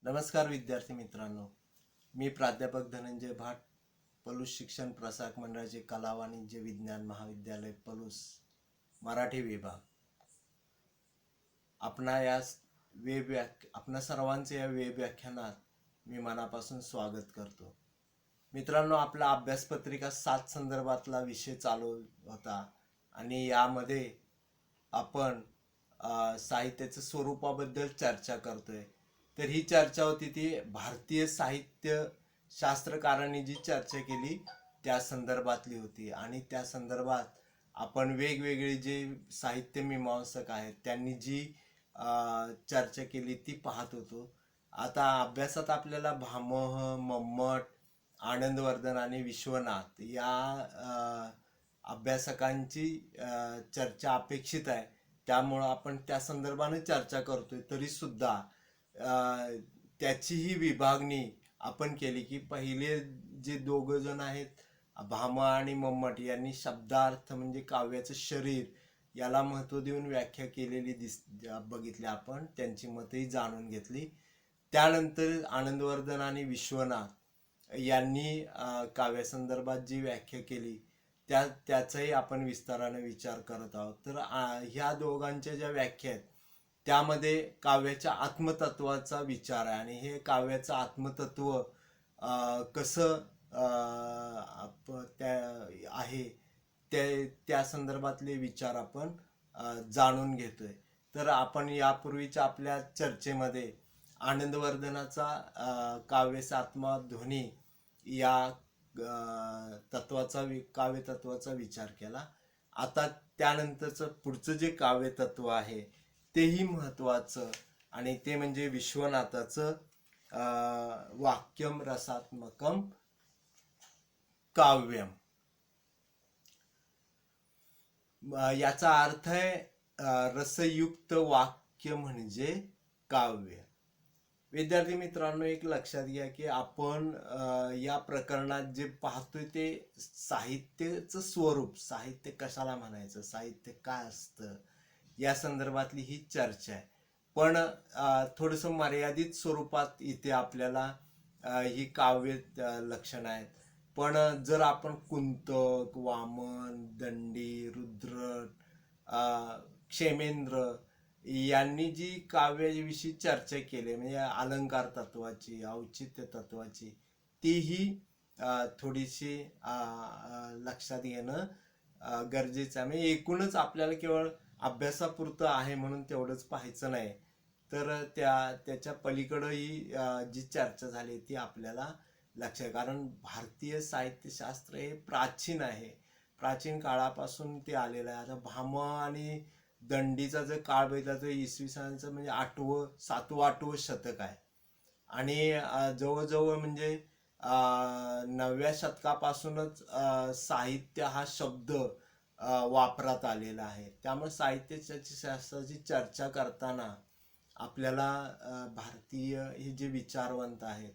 नमस्कार विद्यार्थी मित्रांनो, मी प्राध्यापक धनंजय भाट, पलूस शिक्षण प्रसारक मंडळाचे कला वाणिज्य विज्ञान महाविद्यालय पलूस मराठी विभाग आपणा सर्वांचे या वेब व्याख्यानात मी मनापासून स्वागत करतो. मित्रांनो, आपला अभ्यासपत्रिका 7 संदर्भातला विषय चालू होता आणि यामध्ये आपण साहित्याच्या स्वरूपाबद्दल चर्चा करतोय. तर ही चर्चा होती ती भारतीय साहित्य शास्त्रकारांनी जी चर्चा केली त्या संदर्भातली होती आणि त्या संदर्भात आपण वेगवेगळे जे साहित्य मीमांसक आहेत त्यांनी जी चर्चा केली ती पाहत होतो. आता अभ्यासात आपल्याला भामह, मम्मट, आनंदवर्धन आणि विश्वनाथ या अभ्यासकांची चर्चा अपेक्षित आहे. त्यामुळं आपण त्या संदर्भाने चर्चा करतोय. तरी सुद्धा त्याचीही विभागणी आपण केली की पहिले जे दोघं जण आहेत भामह आणि मम्मट यांनी शब्दार्थ म्हणजे काव्याचं शरीर याला महत्त्व देऊन व्याख्या केलेली बघितली आपण. त्यांची मतही जाणून घेतली. त्यानंतर आनंदवर्धन आणि विश्वनाथ यांनी काव्यासंदर्भात जी व्याख्या केली त्याचाही आपण विस्ताराने विचार करत आहोत. तर ह्या दोघांच्या ज्या व्याख्या आहेत त्यामध्ये काव्याच्या आत्मतत्वाचा विचार आहे आणि हे काव्याचं आत्मतत्व कसं आहे त्या संदर्भातले विचार आपण जाणून घेतोय. तर आपण यापूर्वीच्या आपल्या चर्चेमध्ये आनंदवर्धनाचा काव्यसात्मा ध्वनी या काव्यतत्वाचा विचार केला. आता त्यानंतरचं पुढचं जे काव्यतत्व आहे तेही महत्त्वाचं आणि ते म्हणजे विश्वनाथाचं वाक्यम रसात्मकम काव्यम. याचा अर्थ आहे रसयुक्त वाक्य म्हणजे काव्य. विद्यार्थी मित्रांनो, एक लक्षात घ्या की आपण या प्रकरणात जे पाहतोय ते साहित्याचं स्वरूप, साहित्य कशाला म्हणायचं, साहित्य काय असतं या संदर्भातली ही चर्चा आहे. पण थोडंसं मर्यादित स्वरूपात इथे आपल्याला ही काव्य लक्षणं आहेत. पण जर आपण कुंतक, वामन, दंडी, रुद्र, क्षेमेंद्र यांनी जी काव्याविषयी चर्चा केली म्हणजे अलंकार तत्वाची, औचित्य तत्वाची, तीही थोडीशी लक्षात घेणं गरजेचं आहे. म्हणजे एकूणच आपल्याला केवळ अभ्यासापुरतं आहे म्हणून तेवढंच पाहायचं नाही, तर त्याच्या पलीकडं ही जी चर्चा झाली ती आपल्याला लक्षात. कारण भारतीय साहित्यशास्त्र हे प्राचीन आहे, प्राचीन काळापासून ते आलेलं आहे. आता भामह आणि दंडीचा जर काळ बघितला तर इसवी सनाचं म्हणजे 7वं शतक आहे आणि जवळजवळ म्हणजे 9व्या शतकापासूनच साहित्य हा शब्द वापरात आलेला आहे. त्यामुळे साहित्यशास्त्राची चर्चा करताना आपल्याला भारतीय हे जे विचारवंत आहेत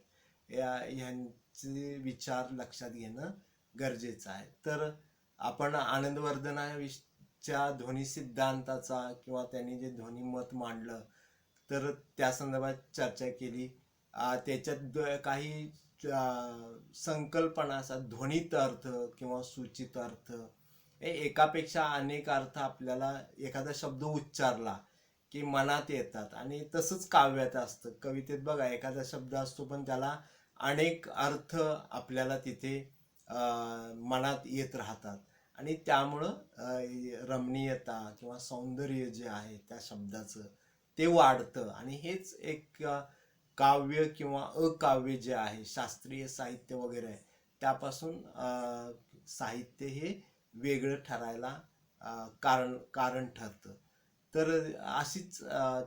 ह्यांचे विचार लक्षात घेणं गरजेचं आहे. तर आपण आनंदवर्धनाच्या ध्वनी सिद्धांताचा किंवा त्यांनी जे ध्वनिमत मांडलं तर त्या संदर्भात चर्चा केली. त्याच्यात काही संकल्पना असतात, ध्वनित अर्थ किंवा सूचित अर्थ, एकापेक्षा अनेक अर्थ आपल्याला एखादा शब्द उच्चारला की मनात येतात आणि तसंच काव्यात असतं. कवितेत बघा एखादा शब्द असतो पण त्याला अनेक अर्थ आपल्याला तिथे मनात येत राहतात आणि त्यामुळं रमणीयता किंवा सौंदर्य जे आहे त्या शब्दाचं ते वाढतं आणि हेच एक काव्य किंवा अकाव्य जे आहे, शास्त्रीय साहित्य वगैरे त्यापासून साहित्य हे वेगळं ठरायला कारण ठरतं. तर अशीच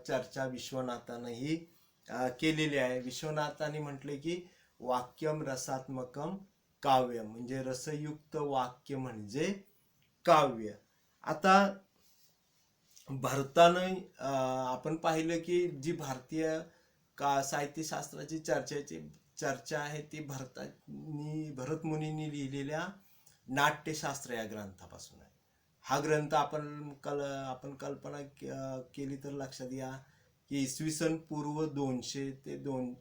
चर्चा विश्वनाथानंही केलेली आहे. विश्वनाथाने म्हटले की वाक्यम रसात्मकम काव्य म्हणजे रसयुक्त वाक्य म्हणजे काव्य. आता भारतानं आपण पाहिलं की जी भारतीय साहित्यशास्त्राची चर्चा आहे ती भरत मुनींनी लिहिलेल्या नाट्यशास्त्र या ग्रंथापासून आहे. हा ग्रंथ आपण कल्पना केली तर लक्षात घ्या की इसवी सन पूर्व 200 ते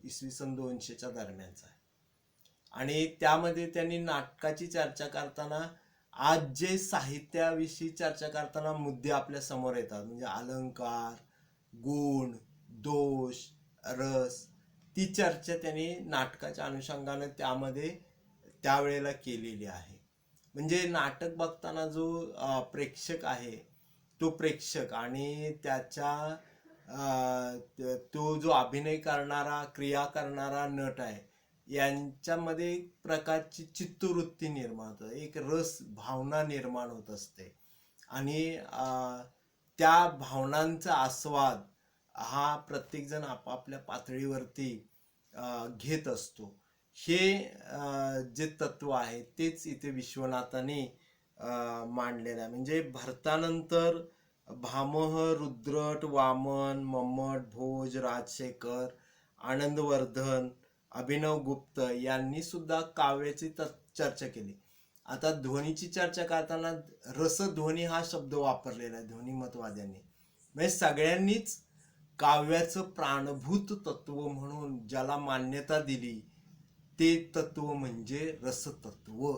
इसवी सन 200च्या दरम्यानचा आहे. आणि त्यामध्ये त्यांनी नाटकाची चर्चा करताना आज जे साहित्याविषयी चर्चा करताना मुद्दे आपल्या समोर येतात, म्हणजे अलंकार, गुण, दोष, रस, ती चर्चा त्यांनी नाटकाच्या अनुषंगाने त्यामध्ये त्यावेळेला केलेली आहे. म्हणजे नाटक बघताना जो प्रेक्षक आहे, तो प्रेक्षक आणि त्याच्या तो जो अभिनय करणारा, क्रिया करणारा नट आहे, यांच्यामध्ये एक प्रकारची चित्तवृत्ती निर्माण होते, एक रस भावना निर्माण होत असते. आणि त्या भावनांचा आस्वाद हा प्रत्येकजण आपापल्या पातळीवरती घेत असतो. हे जे तत्व आहे तेच इथे विश्वनाथाने मांडलेलं आहे. म्हणजे भरतानंतर भामह, रुद्रट, वामन, मम्मट, भोज, राजशेखर, आनंदवर्धन, अभिनव गुप्त यांनी सुद्धा काव्याची चर्चा केली. आता ध्वनीची चर्चा करताना रसध्वनी हा शब्द वापरलेला आहे ध्वनिमतवाद्यांनी. म्हणजे सगळ्यांनीच काव्याचं प्राणभूत तत्व म्हणून ज्याला मान्यता दिली ते तत्व म्हणजे रसतत्व.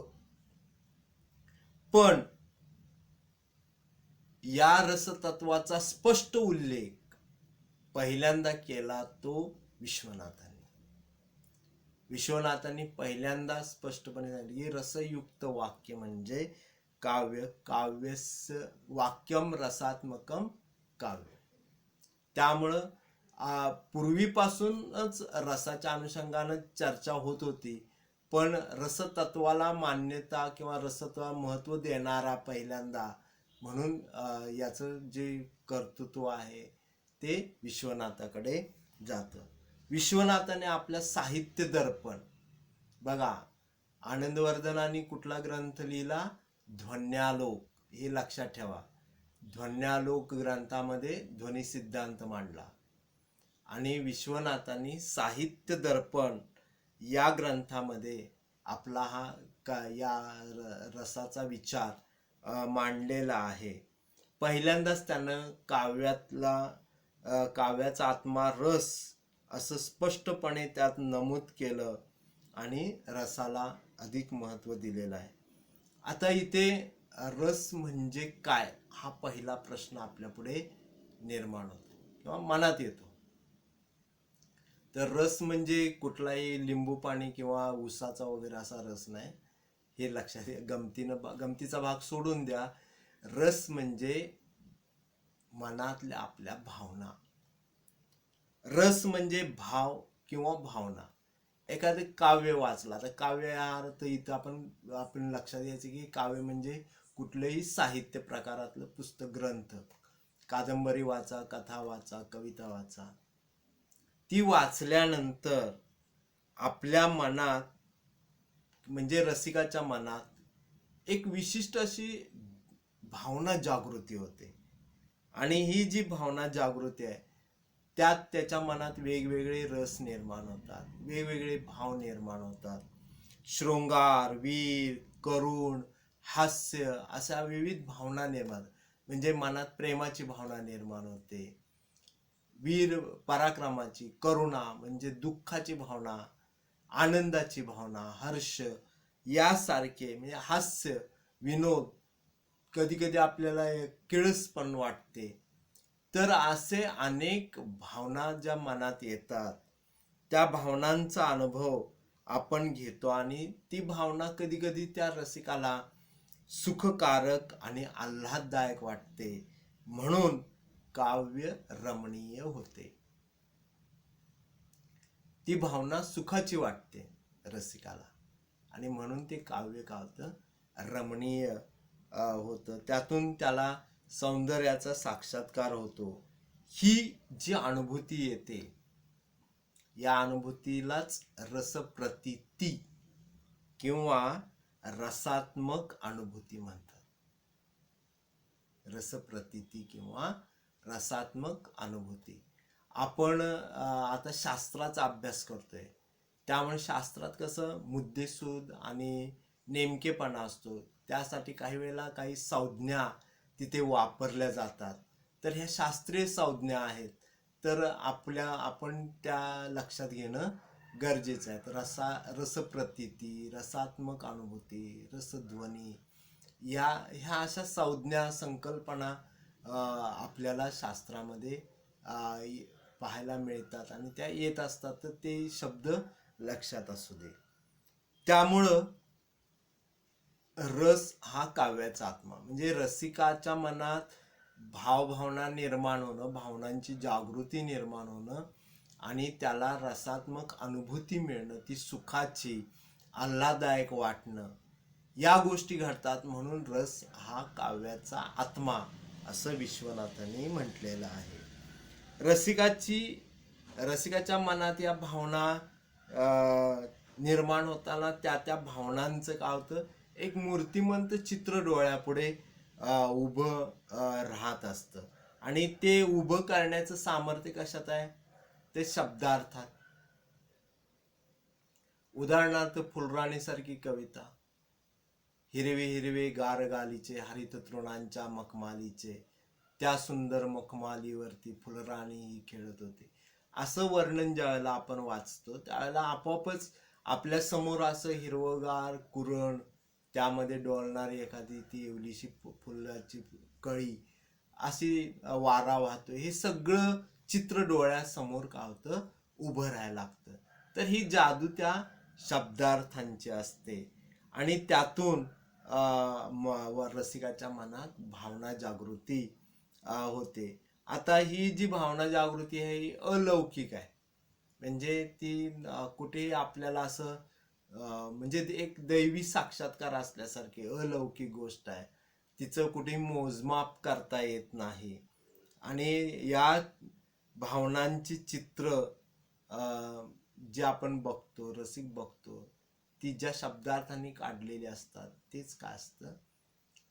पण या रसतत्वाचा स्पष्ट उल्लेख पहिल्यांदा केला तो विश्वनाथांनी पहिल्यांदा स्पष्टपणे सांगितले की रसयुक्त वाक्य म्हणजे काव्यस्य वाक्यम रसात्मकम काव्य. त्यामुळं पूर्वीपासूनच रसाच्या अनुषंगानं चर्चा होत होती, पण रसतत्वाला मान्यता किंवा रसत्वाला महत्त्व देणारा पहिल्यांदा म्हणून याचं जे कर्तृत्व आहे ते विश्वनाथाकडे जातं. विश्वनाथाने आपल्या साहित्य दर्पण, बघा, आनंदवर्धनाने कुठला ग्रंथ लिहिला? ध्वन्यालोक. हे लक्षात ठेवा. ध्वन्यालोक ग्रंथामध्ये ध्वनी सिद्धांत मांडला. आणि विश्वनाथांनी साहित्य दर्पण या ग्रंथामध्ये आपला या रसाचा विचार मांडलेला आहे. पहिल्यांदाच त्यानं काव्याचा आत्मा रस असं स्पष्टपणे त्यात नमूद केलं आणि रसाला अधिक महत्त्व दिलेलं आहे. आता इथे रस म्हणजे काय हा पहिला प्रश्न आपल्या पुढे निर्माण होतो किंवा मनात येतो. तर रस म्हणजे कुठलाही लिंबू पाणी किंवा उसाचा वगैरे असा रस नाही, हे लक्षात गमतीचा भाग सोडून द्या. रस म्हणजे मनातल्या आपल्या भावना. रस म्हणजे भाव किंवा भावना. एखादं काव्य वाचला तर काव्य हा अर्थ इथं आपण लक्षात घ्यायचं की काव्य म्हणजे कुठलंही साहित्य प्रकारातलं पुस्तक, ग्रंथ, कादंबरी वाचा, कथा वाचा, कविता वाचा. ती वाचल्यानंतर आपल्या मनात म्हणजे रसिकाच्या मनात एक विशिष्ट अशी भावना जागृती होते. आणि ही जी भावना जागृती आहे त्यात त्याच्या मनात वेगवेगळे रस निर्माण होतात, वेगवेगळे भाव निर्माण होतात. शृंगार, वीर, करुण, हास्य अशा विविध भावना निर्माण, म्हणजे मनात प्रेमाची भावना निर्माण होते, वीर पराक्रमाची, करुणा म्हणजे दुःखाची भावना, आनंदाची भावना, हर्ष यासारखे, म्हणजे हास्य, विनोद, कधी कधी आपल्याला किळस पण वाटते. तर असे अनेक भावना ज्या मनात येतात त्या भावनांचा अनुभव आपण घेतो आणि ती भावना कधी कधी त्या रसिकाला सुखकारक आणि आल्हाददायक वाटते, म्हणून काव्य रमणीय होते. ती भावना सुखाची वाटते रसिकाला आणि म्हणून ते काव्य रमणीय होतं. त्यातून त्याला सौंदर्याचा साक्षात्कार होतो. ही जी अनुभूती येते या अनुभूतीलाच रसप्रतीती किंवा रसात्मक अनुभूती म्हणतात. रसप्रतीती किंवा रसात्मक अनुभूती. आपण आता शास्त्राचा अभ्यास करतोय, त्यामुळे शास्त्रात कसं मुद्देसूद आणि नेमकेपणा असतो. त्यासाठी काही वेळेला काही संज्ञा तिथे वापरल्या जातात. तर ह्या शास्त्रीय संज्ञा आहेत. तर आपण त्या लक्षात घेणं गरजेचं आहे. रसप्रतीती, रसात्मक अनुभूती, रसध्वनी ह्या अशा संज्ञा संकल्पना आपल्याला शास्त्रामध्ये पाहायला मिळतात आणि त्या येत असतात, तर ते शब्द लक्षात असू दे. त्यामुळं रस हा काव्याचा आत्मा, म्हणजे रसिकाच्या मनात भावभावना निर्माण होणं, भावनांची जागृती निर्माण होणं आणि त्याला रसात्मक अनुभूती मिळणं, ती सुखाची, आल्हाददायक वाटणं, या गोष्टी घडतात. म्हणून रस हा काव्याचा आत्मा असं विश्वनाथांनी म्हटलेलं आहे. रसिकाच्या मनात या भावना निर्माण होताना त्या भावनांचं काय होतं, एक मूर्तिमंत चित्र डोळ्यापुढे उभं राहत असतं आणि ते उभं करण्याचं सामर्थ्य कशात आहे, ते शब्दार्थात. उदाहरणार्थ फुलराणीसारखी कविता, हिरवे हिरवे गार गालीचे हरित तृणांच्या मखमालीचे, त्या सुंदर मखमालीवरती फुलराणी ही खेळत होती, असं वर्णन ज्यावेळेला आपण वाचतो त्यावेळेला आपोआपच आपल्या समोर असं हिरवगार कुरण, त्यामध्ये डोलणारी एखादी ती एवढीशी फुलाची कळी, अशी वारा वाहतोय, हे सगळं चित्र डोळ्यासमोर काय होतं, उभं राहायला लागतं. तर ही जादू त्या शब्दार्थांची असते आणि त्यातून रसिकाच्या मनात भावना जागृती होते. आता ही जी भावना जागृती आहे ही अलौकिक आहे, म्हणजे ती कुठेही आपल्याला असं म्हणजे एक दैवी साक्षात्कार असल्यासारखी अलौकिक गोष्ट आहे. तिचं कुठेही मोजमाप करता येत नाही आणि या भावनांची चित्र जे आपण बघतो, रसिक बघतो, ती ज्या शब्दार्थांनी काढलेली असतात तेच काय असतं,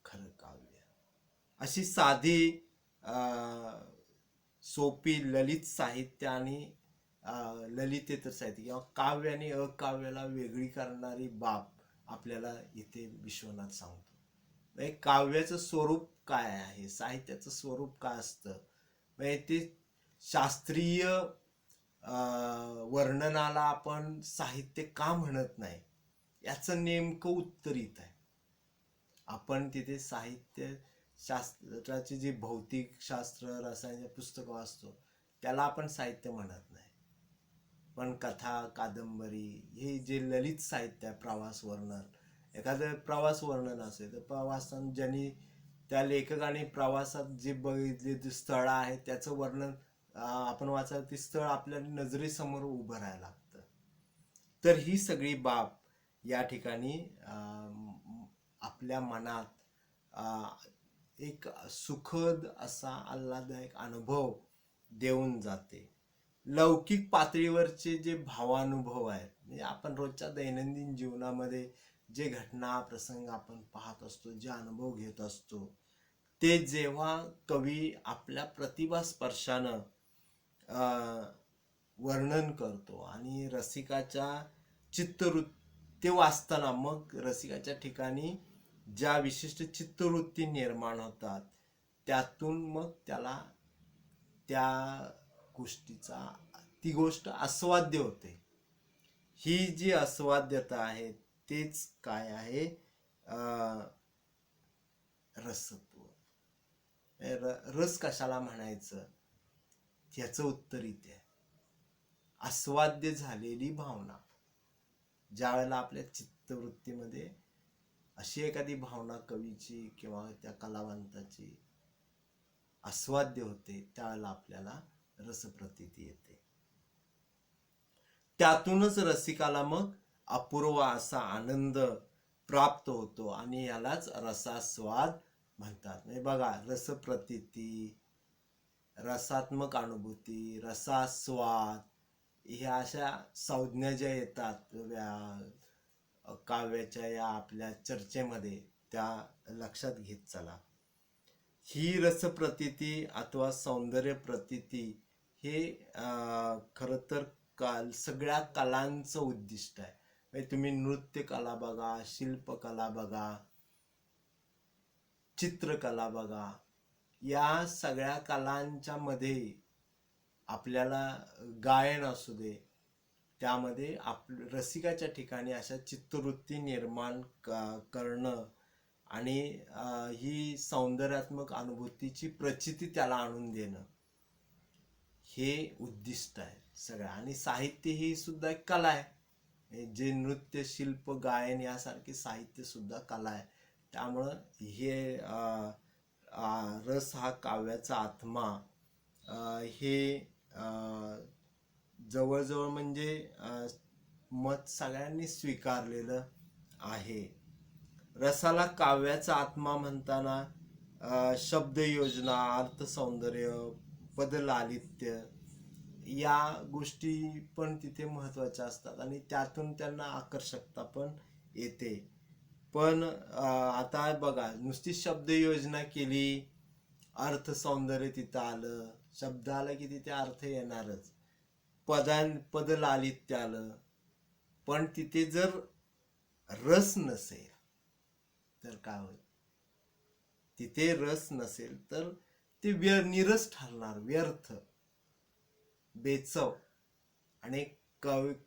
खरं काव्य. अशी साधी सोपी ललित साहित्य आणि ललितेतर साहित्य किंवा काव्य आणि अकाव्याला वेगळी करणारी बाब आपल्याला इथे विश्वनाथ सांगतो. काव्याचं स्वरूप काय आहे, साहित्याचं स्वरूप काय असतं, म्हणजे ते शास्त्रीय वर्णनाला आपण साहित्य का म्हणत नाही, याचं नेमकं उत्तर इथं आहे. आपण तिथे साहित्य शास्त्राची जी भौतिक शास्त्र रसायन पुस्तकं वाचतो त्याला आपण साहित्य म्हणत नाही, पण कथा कादंबरी हे जे ललित साहित्य आहे, प्रवास वर्णन, एखादं प्रवास वर्णन असेल तर प्रवासात ज्यांनी त्या लेखकाने प्रवासात जे बघितले स्थळं आहेत त्याचं वर्णन आपण वाचायला, ती स्थळ आपल्या नजरेसमोर उभं राहायला लागतं. तर ही सगळी बाब या ठिकाणी आपल्या मनात एक सुखद असा आल्हाददायक अनुभव देऊन जाते. लौकिक पातळीवरचे जे भावानुभव आहेत, म्हणजे आपण रोजच्या दैनंदिन जीवनामध्ये जे घटना प्रसंग आपण पाहत असतो, जे अनुभव घेत असतो, ते जेव्हा कवी आपल्या प्रतिभा स्पर्शानं वर्णन करतो आणि रसिकाच्या चित्तवृत्ती वाचताना मग रसिकाच्या ठिकाणी ज्या विशिष्ट चित्तवृत्ती निर्माण होतात, त्यातून मग त्याला त्या गोष्टीचा, ती गोष्ट आस्वाद्य होते. ही जी आस्वाद्यता आहे तेच काय आहे, रसत्व. रस कशाला म्हणायचं, याचं उत्तर इथे आहे. आस्वाद्य झालेली भावना, ज्या वेळेला आपल्या चित्तवृत्तीमध्ये अशी एखादी भावना कवीची किंवा त्या कलावंताची आस्वाद्य होते, त्यावेळेला आपल्याला रसप्रतीती येते. त्यातूनच रसिकाला मग अपूर्व असा आनंद प्राप्त होतो आणि यालाच रसास्वाद म्हणतात. म्हणजे बघा, रसप्रतीती, रसात्मक अनुभूती, रसास्वाद, ह्या अशा संज्ञा ज्या येतात काव्याच्या या आपल्या चर्चेमध्ये, त्या लक्षात घेत चला. ही रसप्रतीती अथवा सौंदर्य प्रतीती हे खरं तर सगळ्या कलांचं उद्दिष्ट आहे. म्हणजे तुम्ही नृत्यकला बघा, शिल्पकला बघा, चित्रकला बघा, या सगळ्या कलांच्या मध्ये आपल्याला गायन असू दे, त्यामध्ये रसिकाच्या ठिकाणी अशा चित्तवृत्ती निर्माण करणं आणि ही सौंदर्यात्मक अनुभूतीची प्रचिती त्याला आणून देणं, हे उद्दिष्ट आहे सगळं. आणि साहित्य ही सुद्धा एक कला आहे. जे नृत्य, शिल्प, गायन यासारखे साहित्य सुद्धा कला आहे. त्यामुळं हे रस हा काव्याचा आत्मा हे जवळजवळ म्हणजे मत सगळ्यांनी स्वीकारलेलं आहे. रसाला काव्याचा आत्मा म्हणताना शब्दयोजना, अर्थसौंदर्य, पदलालित्य या गोष्टी पण तिथे महत्त्वाच्या असतात आणि त्यातून त्यांना आकर्षकता पण येते. पण आता बघा, नुसती शब्दयोजना केली, अर्थसौंदर्य तिथं आलं, शब्द आला की तिथे अर्थ येणारच, पदलालित्य आलं, पण तिथे जर रस नसेल तर काय होईल? तिथे रस नसेल तर ते निरस ठरणार, व्यर्थ, बेचव. आणि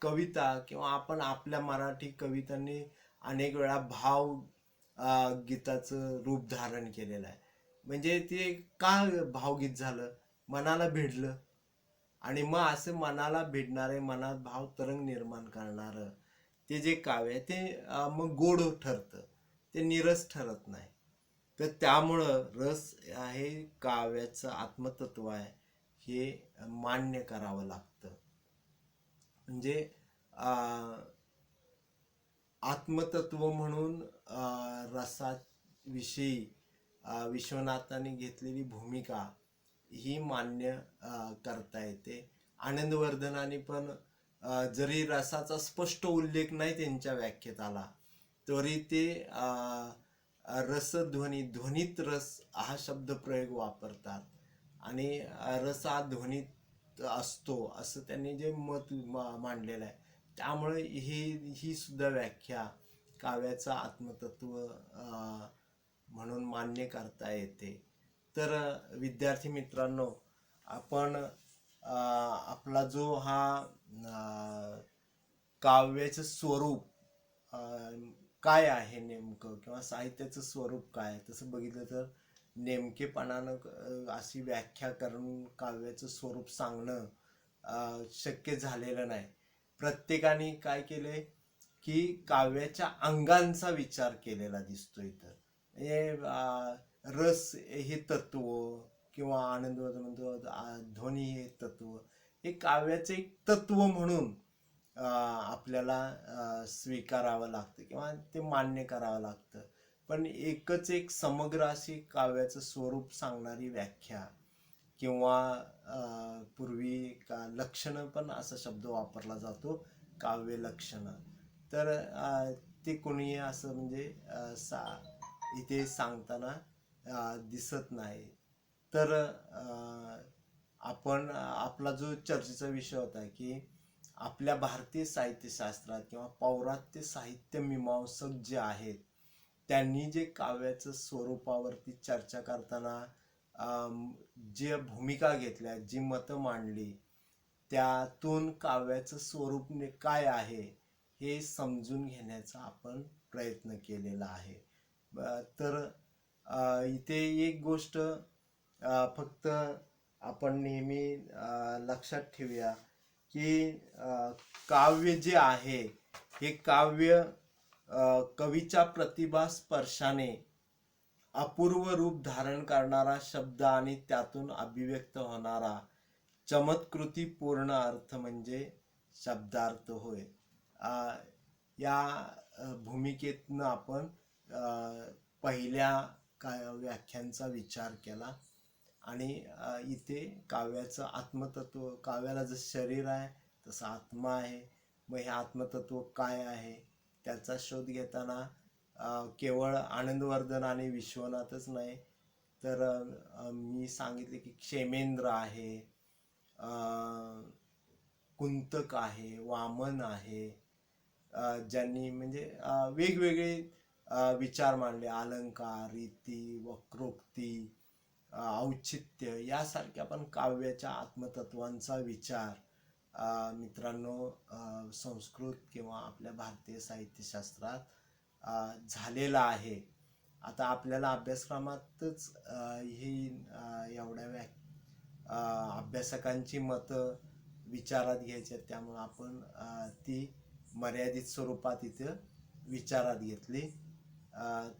कविता किंवा आपण आपल्या मराठी कवितांनी अनेक वेळा भाव गीताचं रूप धारण केलेलं आहे. म्हणजे ते का भावगीत झालं? मनाला भिडलं. आणि मग असं मनाला भिडणारे, मनात भाव तरंग निर्माण करणारं ते जे काव्य आहे ते मग गोड ठरतं, ते निरस ठरत नाही. तर त्यामुळं रस हे काव्याचं आत्मतत्व आहे, हे मान्य करावं लागतं. म्हणजे आत्मतत्व म्हणून रसाविषयी विश्वनाथाने घेतलेली भूमिका ही मान्य करता येते. आनंदवर्धनाने पण जरी रसाचा स्पष्ट उल्लेख नाही त्यांच्या व्याख्येत आला, तरी ते रसध्वनी, ध्वनीत रस हा शब्दप्रयोग वापरतात आणि रस हा ध्वनीत असतो असं त्यांनी जे मत मांडलेलं आहे. त्यामुळे ही सुद्धा व्याख्या काव्याचं आत्मतत्व म्हणून मान्य करता येते. तर विद्यार्थी मित्रांनो, आपण आपला जो हा काव्याचं स्वरूप काय आहे नेमकं, किंवा साहित्याचं स्वरूप काय, तसं बघितलं तर नेमकेपणानं अशी व्याख्या करून काव्याचं स्वरूप सांगणं शक्य झालेलं नाही. प्रत्येकाने काय केलंय की काव्याच्या अंगांचा विचार केलेला दिसतो इथं. रस हे तत्व किंवा आनंदवर्धन म्हणतो ध्वनी हे तत्व, हे काव्याचे एक तत्व म्हणून आपल्याला स्वीकारावं लागतं किंवा ते मान्य करावं लागतं. पण एकच एक समग्र अशी काव्याचं स्वरूप सांगणारी व्याख्या किंवा पूर्वी लक्षणं पण असा शब्द वापरला जातो, काव्य लक्षणं. तर ते कोणी असं म्हणजे इथे सांगताना दिसत नाही. तर आपण आपला जो चर्चेचा विषय होता की आपल्या भारतीय साहित्यशास्त्रात किंवा पौरात्य साहित्य मीमांसक जे आहेत त्यांनी जे काव्याचं स्वरूपावरती चर्चा करताना जे भूमिका घेतल्या, जी मतं मांडली, त्यातून काव्याचं स्वरूप काय आहे हे समजून घेण्याचा आपण प्रयत्न केलेला आहे. तर इथे एक गोष्ट फक्त आपण नेहमी लक्षात ठेवूया की काव्य जे आहे हे काव्य कवीच्या प्रतिभा स्पर्शाने अपूर्व रूप धारण करणारा शब्द आणि त्यातून अभिव्यक्त होणारा चमत्कृती पूर्ण अर्थ म्हणजे शब्दार्थ होय. या भूमिकेतनं आपण पहिल्या व्याख्यांचा विचार केला आणि इथे काव्याचं आत्मतत्व, काव्याला जसं शरीर आहे तसं आत्मा आहे. मग हे आत्मतत्व काय आहे त्याचा शोध घेताना केवळ आनंदवर्धन आणि विश्वनाथच नाही, तर मी सांगितले की क्षेमेंद्र आहे, कुंतक आहे, वामन आहे, ज्यांनी म्हणजे वेगवेगळे विचार मांडले, अलंकार, रीती, वक्रोक्ती, औचित्य यासारख्या पण काव्याच्या आत्मतत्वांचा विचार मित्रांनो संस्कृत किंवा आपल्या भारतीय साहित्यशास्त्रात झालेला आहे. आता आपल्याला अभ्यासक्रमातच ही एवढ्या अभ्यासकांची मतं विचारात घ्यायची आहेत, त्यामुळे आपण ती मर्यादित स्वरूपात इथं विचारात घेतली.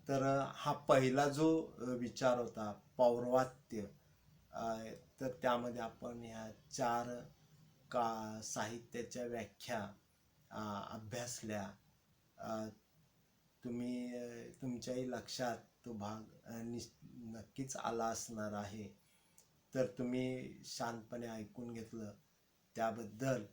तर हा पहिला जो विचार होता पौर्वात्य, तर त्यामध्ये आपण ह्या 4 साहित्याच्या व्याख्या अभ्यासल्या. तुमच्याही लक्षात तो भाग नक्कीच आला असणार आहे. तर तुम्ही शांतपणे ऐकून घेतलं त्याबद्दल